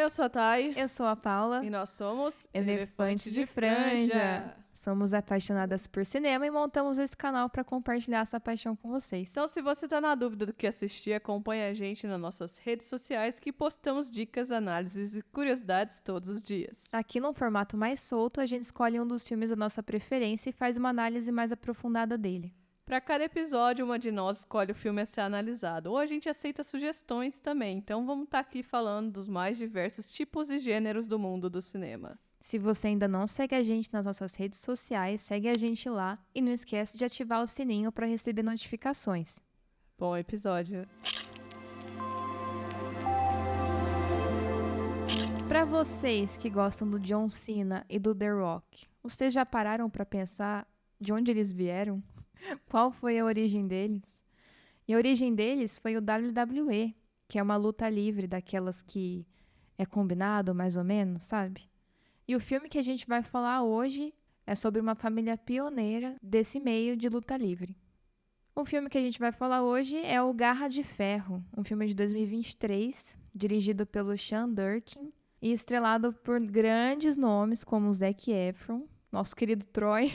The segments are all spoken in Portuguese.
Eu sou a Thay Eu sou a Paula, e nós somos Elefante de Franja. Somos apaixonadas por cinema e montamos esse canal para compartilhar essa paixão com vocês. Então, se você tá na dúvida do que assistir, acompanhe a gente nas nossas redes sociais que postamos dicas, análises e curiosidades todos os dias. Aqui num formato mais solto, a gente escolhe um dos filmes da nossa preferência e faz uma análise mais aprofundada dele. Para cada episódio, uma de nós escolhe o filme a ser analisado, ou a gente aceita sugestões também. Então, vamos estar aqui falando dos mais diversos tipos e gêneros do mundo do cinema. Se você ainda não segue a gente nas nossas redes sociais, segue a gente lá e não esquece de ativar o sininho para receber notificações. Bom episódio. Para vocês que gostam do John Cena e do The Rock, vocês já pararam para pensar de onde eles vieram? Qual foi a origem deles? E a origem deles foi o WWE, que é uma luta livre daquelas que é combinado mais ou menos, sabe? E o filme que a gente vai falar hoje é sobre uma família pioneira desse meio de luta livre. O filme que a gente vai falar hoje é o Garra de Ferro, um filme de 2023, dirigido pelo Sean Durkin e estrelado por grandes nomes como Zac Efron, nosso querido Troy.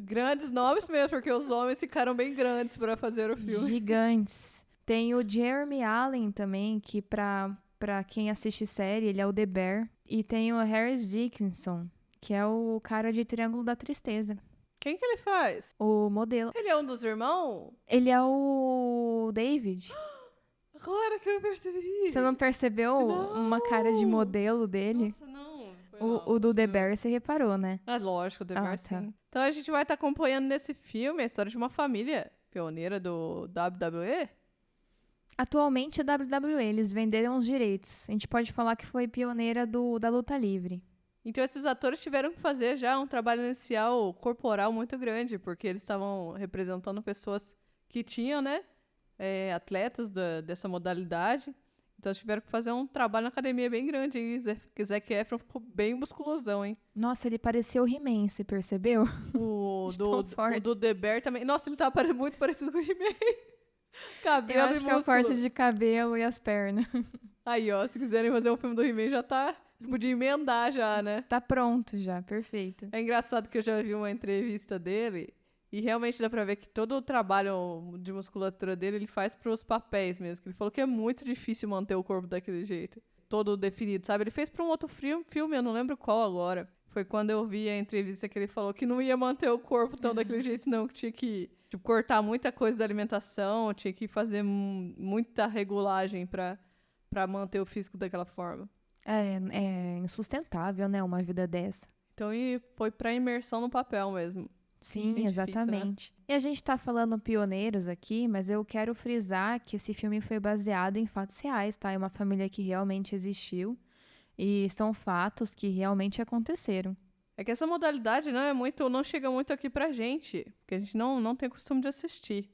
Grandes nomes mesmo, porque os homens ficaram bem grandes para fazer o filme. Gigantes. Tem o Jeremy Allen também, que pra quem assiste série, ele é o The Bear. E tem o Harris Dickinson, que é o cara de Triângulo da Tristeza. Quem que ele faz? O modelo. Ele é um dos irmãos? Ele é o David. Agora que eu percebi. Você não percebeu Não. uma cara de modelo dele? Nossa, não. Foi mal, O do The continua. Bear você reparou, né? Ah, lógico, o The Bear, tá. sim. Então a gente vai estar acompanhando nesse filme a história de uma família pioneira do WWE. Atualmente, a WWE, eles venderam os direitos. A gente pode falar que foi pioneira da luta livre. Então esses atores tiveram que fazer já um trabalho inicial corporal muito grande, porque eles estavam representando pessoas que tinham, né, atletas dessa modalidade. Então eles tiveram que fazer um trabalho na academia bem grande. E Zac Efron ficou bem musculosão, hein? Nossa, ele pareceu o He-Man, você percebeu? O Tão forte. do The Bear também. Nossa, ele tá muito parecido com o He-Man. Cabelo Eu e acho que é o músculo. corte de cabelo e as pernas. Aí, ó, se quiserem fazer um filme do He-Man, já tá... Podia emendar já, né? Tá pronto já, perfeito. É engraçado que eu já vi uma entrevista dele e realmente dá pra ver que todo o trabalho de musculatura dele ele faz pros papéis mesmo. Que ele falou que é muito difícil manter o corpo daquele jeito. Todo definido, sabe? Ele fez pra um outro filme, eu não lembro qual agora. Foi quando eu vi a entrevista que ele falou que não ia manter o corpo tão daquele jeito, não. Que tinha que cortar muita coisa da alimentação, tinha que fazer muita regulagem pra manter o físico daquela forma. É insustentável, né, uma vida dessa. Então, e foi pra imersão no papel mesmo. Sim, Bem difícil, exatamente. E a gente tá falando pioneiros aqui, mas eu quero frisar que esse filme foi baseado em fatos reais, tá? É uma família que realmente existiu e são fatos que realmente aconteceram. É que essa modalidade não chega muito aqui pra gente, porque a gente não tem costume de assistir.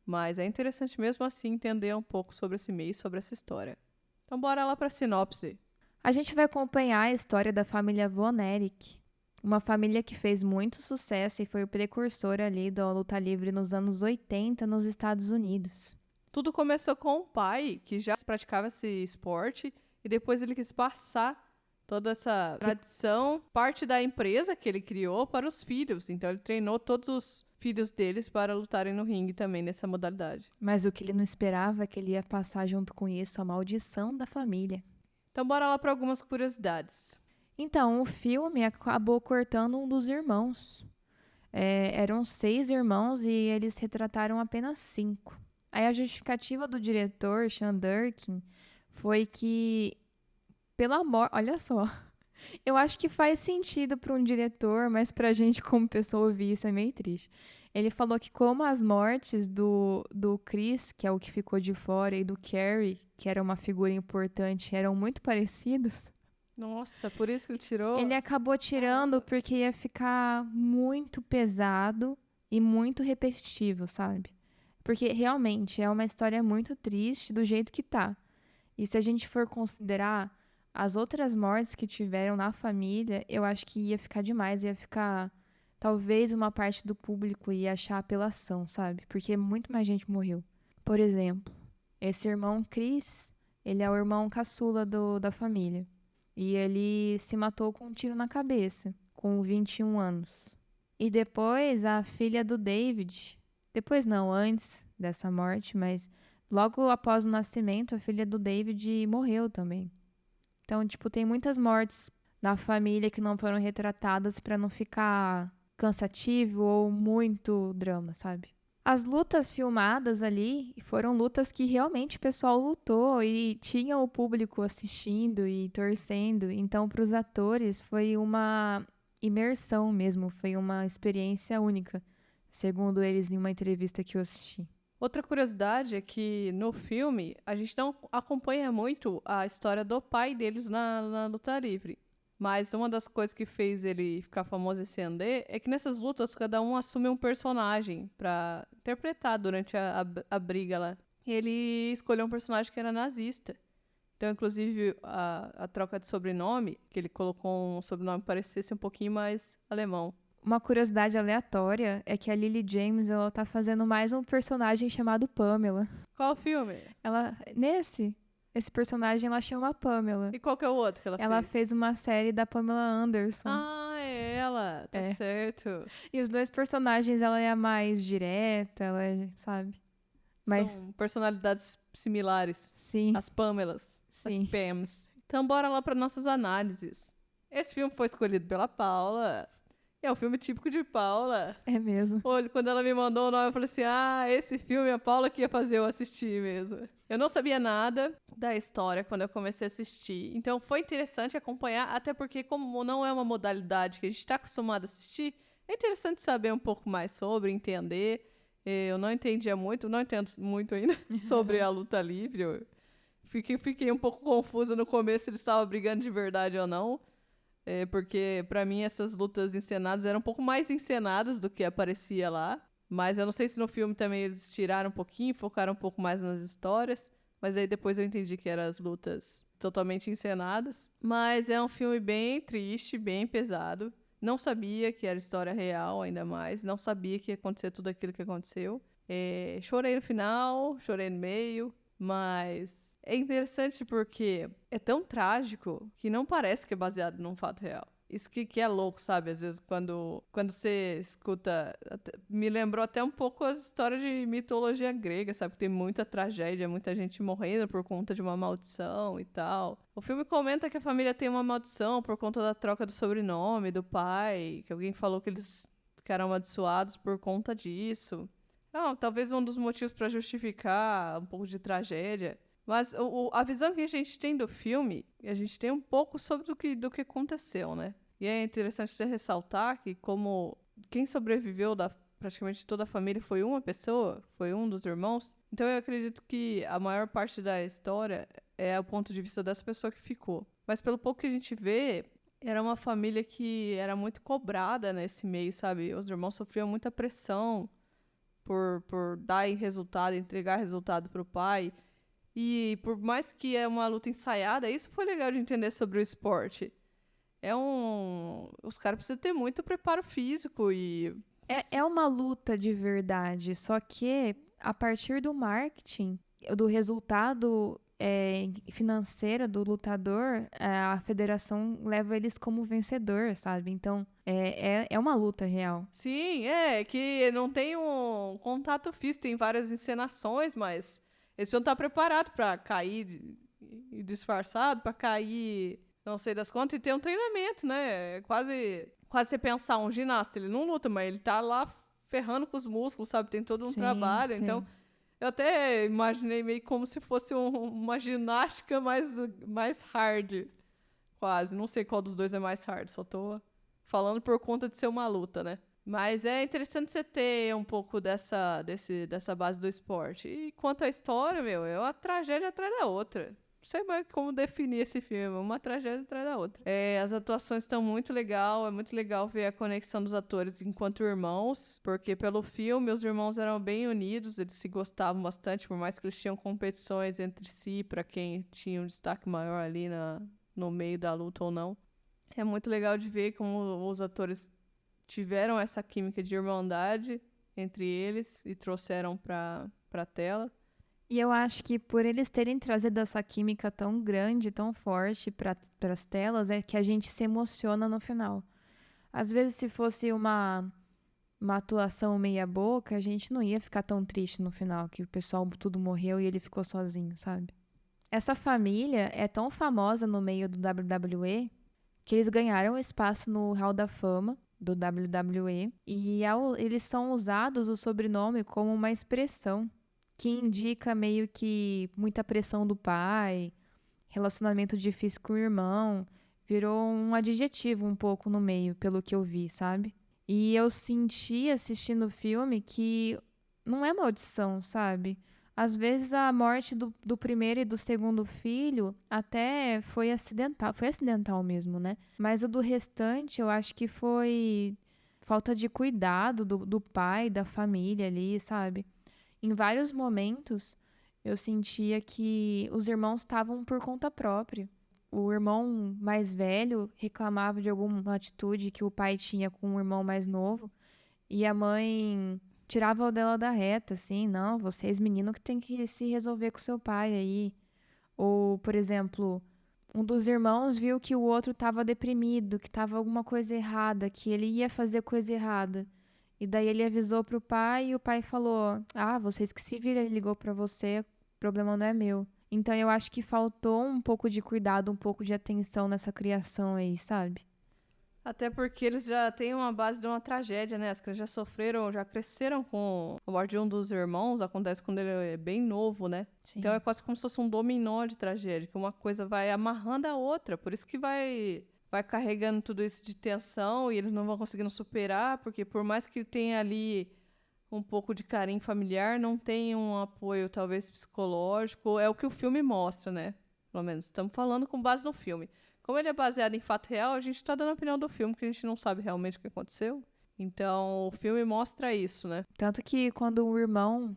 Mas é interessante mesmo assim entender um pouco sobre esse meio e sobre essa história. Então bora lá pra sinopse. A gente vai acompanhar a história da família Von Erich, uma família que fez muito sucesso e foi o precursor ali da luta livre nos anos 80 nos Estados Unidos. Tudo começou com o pai, que já praticava esse esporte, e depois ele quis passar toda essa tradição, parte da empresa que ele criou, para os filhos. Então ele treinou todos os filhos deles para lutarem no ringue também nessa modalidade. Mas o que ele não esperava é que ele ia passar junto com isso a maldição da família. Então bora lá para algumas curiosidades. Então, o filme acabou cortando um dos irmãos. Eram 6 irmãos e eles retrataram apenas 5. Aí a justificativa do diretor, Sean Durkin, foi que pela morte... Olha só, eu acho que faz sentido para um diretor, mas pra gente como pessoa ouvir isso é meio triste. Ele falou que como as mortes do Chris, que é o que ficou de fora, e do Carrie, que era uma figura importante, eram muito parecidas, Nossa, por isso que ele tirou? ele acabou tirando porque ia ficar muito pesado e muito repetitivo, sabe? Porque realmente é uma história muito triste do jeito que tá. E se a gente for considerar as outras mortes que tiveram na família, eu acho que ia ficar demais, ia ficar... Talvez uma parte do público ia achar apelação, sabe? Porque muito mais gente morreu. Por exemplo, esse irmão Chris, Ele é o irmão caçula da família. E ele se matou com um tiro na cabeça, com 21 anos. E depois a filha do David, depois não, antes dessa morte, mas logo após o nascimento, a filha do David morreu também. Então, tipo, tem muitas mortes na família que não foram retratadas pra não ficar cansativo ou muito drama, sabe? As lutas filmadas ali foram lutas que realmente o pessoal lutou e tinha o público assistindo e torcendo. Então, para os atores, foi uma imersão mesmo, foi uma experiência única, segundo eles em uma entrevista que eu assisti. Outra curiosidade é que no filme a gente não acompanha muito a história do pai deles na luta livre. Mas uma das coisas que fez ele ficar famoso e ascender é que nessas lutas cada um assume um personagem pra interpretar durante a briga lá. E ele escolheu um personagem que era nazista. Então, inclusive, a troca de sobrenome, que ele colocou um sobrenome que parecesse um pouquinho mais alemão. Uma curiosidade aleatória é que a Lily James, ela tá fazendo mais um personagem chamado Pamela. Qual filme? Esse personagem ela chama Pamela. E qual que é o outro que ela fez? Ela fez uma série da Pamela Anderson. Ah, é ela. Tá certo. E os dois personagens, ela é a mais direta, ela é, sabe? Mas são personalidades similares. Sim. As Pamelas. Sim. As Pams. Então, bora lá para nossas análises. Esse filme foi escolhido pela Paula. É um filme típico de Paula. É mesmo. Olha, quando ela me mandou o nome, eu falei assim, esse filme a Paula que ia fazer eu assistir mesmo. Eu não sabia nada da história quando eu comecei a assistir. Então, foi interessante acompanhar, até porque como não é uma modalidade que a gente está acostumado a assistir, é interessante saber um pouco mais sobre, entender. Eu não entendia muito, não entendo muito ainda sobre a luta livre. Eu fiquei um pouco confusa no começo se eles estavam brigando de verdade ou não. Porque, pra mim, essas lutas encenadas eram um pouco mais encenadas do que aparecia lá. Mas eu não sei se no filme também eles tiraram um pouquinho, focaram um pouco mais nas histórias. Mas aí depois eu entendi que eram as lutas totalmente encenadas. Mas é um filme bem triste, bem pesado. Não sabia que era história real, ainda mais. Não sabia que ia acontecer tudo aquilo que aconteceu. Chorei no final, chorei no meio. Mas é interessante porque é tão trágico que não parece que é baseado num fato real. Isso que é louco, sabe? Às vezes quando você escuta... Me lembrou até um pouco as histórias de mitologia grega, sabe? Que tem muita tragédia, muita gente morrendo por conta de uma maldição e tal. O filme comenta que a família tem uma maldição por conta da troca do sobrenome do pai, que alguém falou que eles ficaram amaldiçoados por conta disso. Não, talvez um dos motivos para justificar um pouco de tragédia. Mas a visão que a gente tem do filme, a gente tem um pouco sobre do que aconteceu, né? E é interessante você ressaltar que como quem sobreviveu da praticamente toda a família foi uma pessoa, foi um dos irmãos. Então eu acredito que a maior parte da história é o ponto de vista dessa pessoa que ficou. Mas pelo pouco que a gente vê, era uma família que era muito cobrada nesse meio, sabe? Os irmãos sofriam muita pressão por dar resultado, entregar resultado pro pai. E por mais que é uma luta ensaiada, isso foi legal de entender sobre o esporte. Os caras precisam ter muito preparo físico e... É uma luta de verdade, só que a partir do marketing, do resultado financeiro do lutador, a federação leva eles como vencedor, sabe? Então, é uma luta real. Sim, que não tem um contato físico, tem várias encenações, mas eles precisam estar preparados para cair e disfarçado, para cair, não sei das quantas, e ter um treinamento, né? Quase você pensar um ginasta, ele não luta, mas ele tá lá ferrando com os músculos, sabe? Tem todo um trabalho, sim. Então... Eu até imaginei meio como se fosse uma ginástica mais hard, quase. Não sei qual dos dois é mais hard, só tô falando por conta de ser uma luta, né? Mas é interessante você ter um pouco dessa base do esporte. E quanto à história, é uma tragédia atrás da outra. Não sei mais como definir esse filme, uma tragédia atrás da outra. As atuações estão muito legal, é muito legal ver a conexão dos atores enquanto irmãos, porque pelo filme os irmãos eram bem unidos, eles se gostavam bastante, por mais que eles tinham competições entre si para quem tinha um destaque maior ali no meio da luta ou não. É muito legal de ver como os atores tiveram essa química de irmandade entre eles e trouxeram para a tela. E eu acho que por eles terem trazido essa química tão grande, tão forte para as telas, é que a gente se emociona no final. Às vezes, se fosse uma atuação meia boca, a gente não ia ficar tão triste no final, que o pessoal tudo morreu e ele ficou sozinho, sabe? Essa família é tão famosa no meio do WWE que eles ganharam espaço no Hall da Fama do WWE e eles são usados o sobrenome como uma expressão que indica meio que muita pressão do pai, relacionamento difícil com o irmão, virou um adjetivo um pouco no meio, pelo que eu vi, sabe? E eu senti assistindo o filme que não é maldição, sabe? Às vezes a morte do primeiro e do segundo filho até foi acidental mesmo, né? Mas o do restante eu acho que foi falta de cuidado do pai, da família ali, sabe? Em vários momentos eu sentia que os irmãos estavam por conta própria. O irmão mais velho reclamava de alguma atitude que o pai tinha com o irmão mais novo e a mãe tirava o dela da reta, assim, não, vocês menino que tem que se resolver com seu pai aí. Ou, por exemplo, um dos irmãos viu que o outro estava deprimido, que estava alguma coisa errada, que ele ia fazer coisa errada. E daí ele avisou pro pai e o pai falou: "Ah, vocês que se viram, ele ligou pra você, o problema não é meu". Então eu acho que faltou um pouco de cuidado, um pouco de atenção nessa criação aí, sabe? Até porque eles já têm uma base de uma tragédia, né? As crianças já sofreram, já cresceram com a morte de um dos irmãos, acontece quando ele é bem novo, né? Então é Sim. quase como se fosse um dominó de tragédia, que uma coisa vai amarrando a outra, por isso que vai carregando tudo isso de tensão e eles não vão conseguindo superar, porque por mais que tenha ali um pouco de carinho familiar, não tem um apoio talvez psicológico, é o que o filme mostra, né? Pelo menos estamos falando com base no filme. Como ele é baseado em fato real, a gente está dando a opinião do filme, que a gente não sabe realmente o que aconteceu. Então, o filme mostra isso, né? Tanto que quando o irmão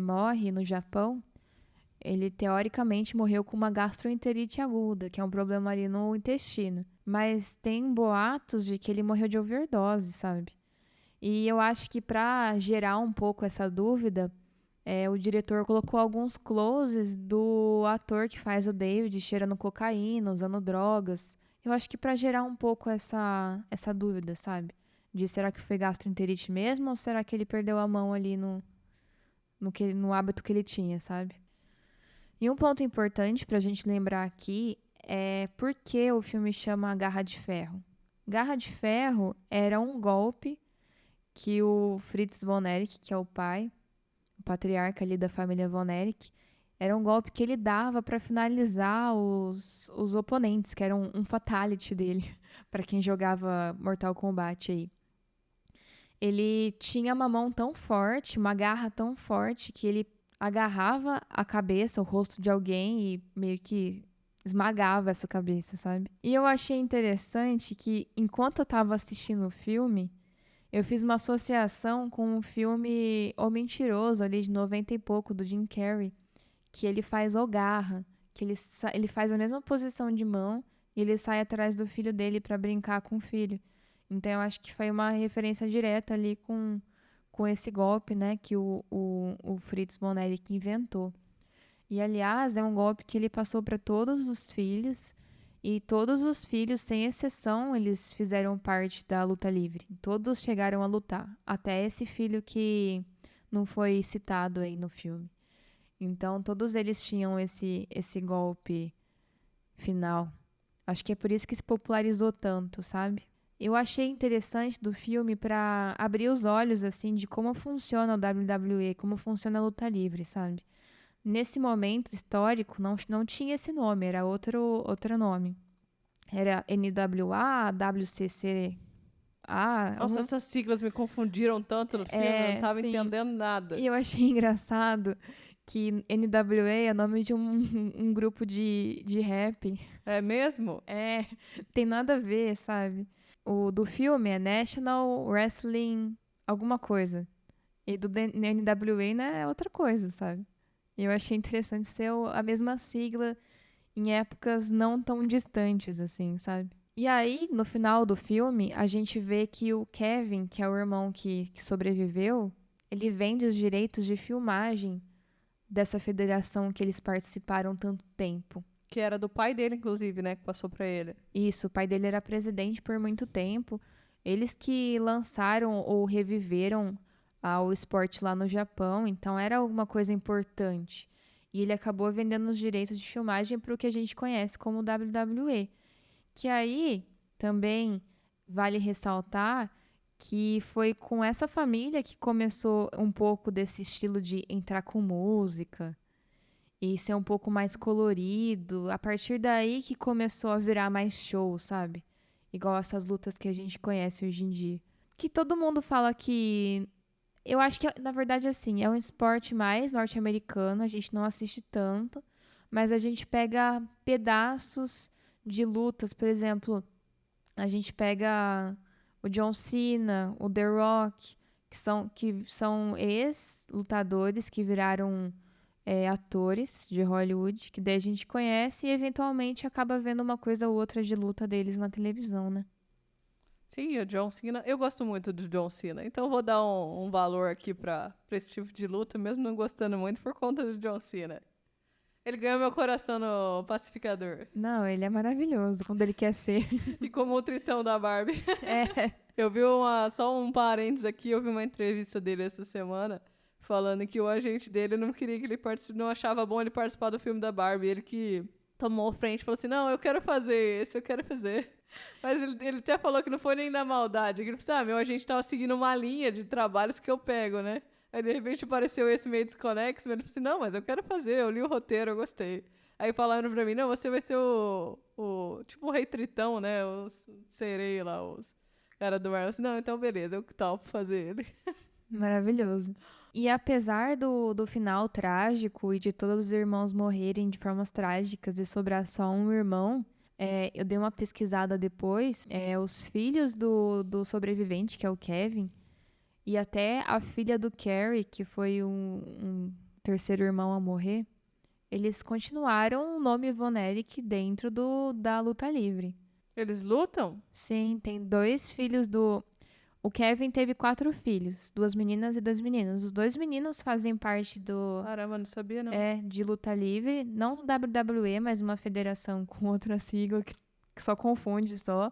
morre no Japão, ele teoricamente morreu com uma gastroenterite aguda, que é um problema ali no intestino. Mas tem boatos de que ele morreu de overdose, sabe? E eu acho que para gerar um pouco essa dúvida, o diretor colocou alguns closes do ator que faz o David cheirando cocaína, usando drogas. Eu acho que para gerar um pouco essa dúvida, sabe? De será que foi gastroenterite mesmo ou será que ele perdeu a mão ali no hábito que ele tinha, sabe? E um ponto importante pra gente lembrar aqui é por que o filme chama Garra de Ferro. Garra de Ferro era um golpe que o Fritz von Erich, que é o pai, o patriarca ali da família von Erich, era um golpe que ele dava para finalizar os oponentes, que era um fatality dele, para quem jogava Mortal Kombat aí. Ele tinha uma mão tão forte, uma garra tão forte, que ele agarrava a cabeça, o rosto de alguém e meio que esmagava essa cabeça, sabe? E eu achei interessante que, enquanto eu tava assistindo o filme, eu fiz uma associação com o filme O Mentiroso, ali de 90 e pouco, do Jim Carrey, que ele faz o Garra, que ele faz a mesma posição de mão e ele sai atrás do filho dele para brincar com o filho. Então eu acho que foi uma referência direta ali com esse golpe, né, que o Fritz von Erich inventou. E, aliás, é um golpe que ele passou para todos os filhos, e todos os filhos, sem exceção, eles fizeram parte da luta livre. Todos chegaram a lutar, até esse filho que não foi citado aí no filme. Então, todos eles tinham esse golpe final. Acho que é por isso que se popularizou tanto, sabe? Eu achei interessante do filme para abrir os olhos, assim, de como funciona o WWE, como funciona a luta livre, sabe? Nesse momento histórico, não tinha esse nome, era outro nome. Era NWA, WCCA, Nossa, essas siglas me confundiram tanto no filme, eu não tava sim. entendendo nada. E eu achei engraçado que NWA é nome de um grupo de rap. É mesmo? Tem nada a ver, sabe? O do filme é National Wrestling alguma coisa. E do NWA, né, é outra coisa, sabe? E eu achei interessante ser a mesma sigla em épocas não tão distantes, assim, sabe? E aí, no final do filme, a gente vê que o Kevin, que é o irmão que sobreviveu, ele vende os direitos de filmagem dessa federação que eles participaram tanto tempo. Que era do pai dele, inclusive, né? Que passou pra ele. Isso, o pai dele era presidente por muito tempo. Eles que lançaram ou reviveram o esporte lá no Japão, então era alguma coisa importante. E ele acabou vendendo os direitos de filmagem para o que a gente conhece como WWE. Que aí também vale ressaltar que foi com essa família que começou um pouco desse estilo de entrar com música e ser um pouco mais colorido. A partir daí que começou a virar mais show, sabe? Igual essas lutas que a gente conhece hoje em dia. Que todo mundo fala que... Eu acho que, na verdade, assim, é um esporte mais norte-americano, a gente não assiste tanto, mas a gente pega pedaços de lutas, por exemplo, a gente pega o John Cena, o The Rock, que são ex-lutadores que viraram atores de Hollywood, que daí a gente conhece e eventualmente acaba vendo uma coisa ou outra de luta deles na televisão, né? Sim, o John Cena. Eu gosto muito do John Cena, então eu vou dar um valor aqui pra esse tipo de luta, mesmo não gostando muito, por conta do John Cena. Ele ganhou meu coração no Pacificador. Não, ele é maravilhoso quando ele quer ser. E como o tritão da Barbie. É. Eu vi só um parênteses aqui, eu vi uma entrevista dele essa semana, falando que o agente dele não queria que ele não achava bom ele participar do filme da Barbie. Ele que tomou frente e falou assim, não, eu quero fazer esse, eu quero fazer. Mas ele até falou que não foi nem na maldade. Ele falou assim, meu agente tava seguindo uma linha de trabalhos que eu pego, né? Aí, de repente, apareceu esse meio desconexo, mas ele falou assim, não, mas eu quero fazer, eu li o roteiro, eu gostei. Aí falaram pra mim, não, você vai ser tipo o Rei Tritão, né? Os sereia lá, os cara do mar. Eu disse, não, então beleza, eu topo fazer ele. Maravilhoso. E apesar do final trágico e de todos os irmãos morrerem de formas trágicas e sobrar só um irmão, eu dei uma pesquisada depois, os filhos do sobrevivente, que é o Kevin, e até a filha do Carrie, que foi um terceiro irmão a morrer, eles continuaram o nome Von Erich dentro da luta livre. Eles lutam? Sim, tem 2 filhos O Kevin teve 4 filhos, 2 meninas e 2 meninos. Os 2 meninos fazem parte Caramba, não sabia não. de luta livre, não WWE, mas uma federação com outra sigla que só confunde só.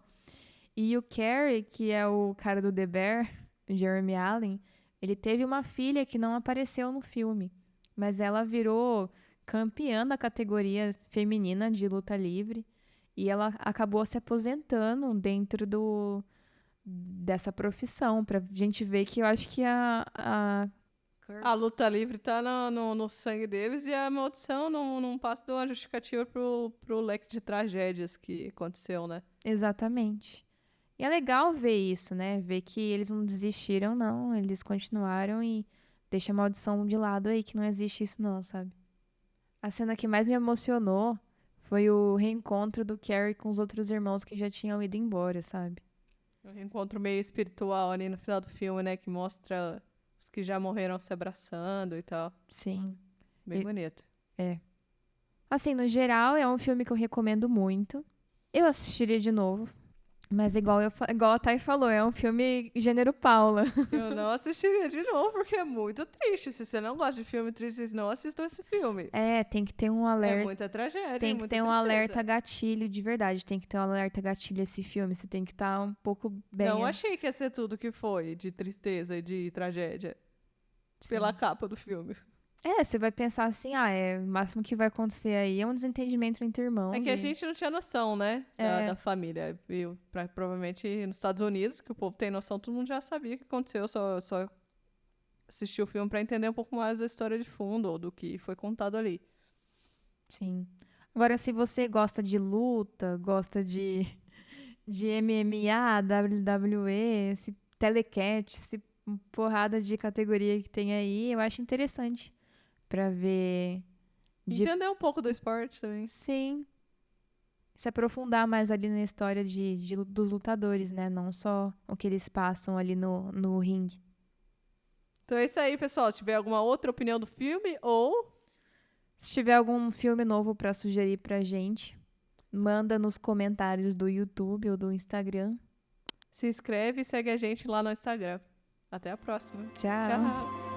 E o Carrie, que é o cara do The Bear, Jeremy Allen, ele teve uma filha que não apareceu no filme, mas ela virou campeã da categoria feminina de luta livre e ela acabou se aposentando dentro dessa profissão, pra gente ver que eu acho que a luta livre tá no sangue deles e a maldição não passa de uma justificativa pro leque de tragédias que aconteceu, né? Exatamente. E é legal ver isso, né? Ver que eles não desistiram, não. Eles continuaram e deixa a maldição de lado aí, que não existe isso não, sabe? A cena que mais me emocionou foi o reencontro do Carrie com os outros irmãos que já tinham ido embora, sabe? Um reencontro meio espiritual ali no final do filme, né? Que mostra os que já morreram se abraçando e tal. Sim. Bem bonito. Assim, no geral, é um filme que eu recomendo muito. Eu assistiria de novo. Mas igual a Thay falou, é um filme gênero Paula. Eu não assistiria de novo, porque é muito triste. Se você não gosta de filme triste, vocês não assistam esse filme. Tem que ter um alerta. É muita tragédia, Tem que muita ter um tristeza. alerta gatilho de verdade. Tem que ter um alerta gatilho esse filme. Você tem que estar um pouco bem. Não achei que ia ser tudo que foi de tristeza e de tragédia. Pela capa do filme. Você vai pensar assim, o máximo que vai acontecer aí é um desentendimento entre irmãos. É que a gente não tinha noção, né? Da família. Provavelmente nos Estados Unidos, que o povo tem noção, todo mundo já sabia o que aconteceu. Só assistiu o filme pra entender um pouco mais da história de fundo ou do que foi contado ali. Sim. Agora, se você gosta de luta, gosta de MMA, WWE, esse telecat, esse porrada de categoria que tem aí, eu acho interessante pra ver. Entender um pouco do esporte também. Sim. Se aprofundar mais ali na história dos lutadores, né? Não só o que eles passam ali no ringue. Então é isso aí, pessoal. Se tiver alguma outra opinião do filme ou... Se tiver algum filme novo pra sugerir pra gente, manda nos comentários do YouTube ou do Instagram. Se inscreve e segue a gente lá no Instagram. Até a próxima. Tchau. Tchau.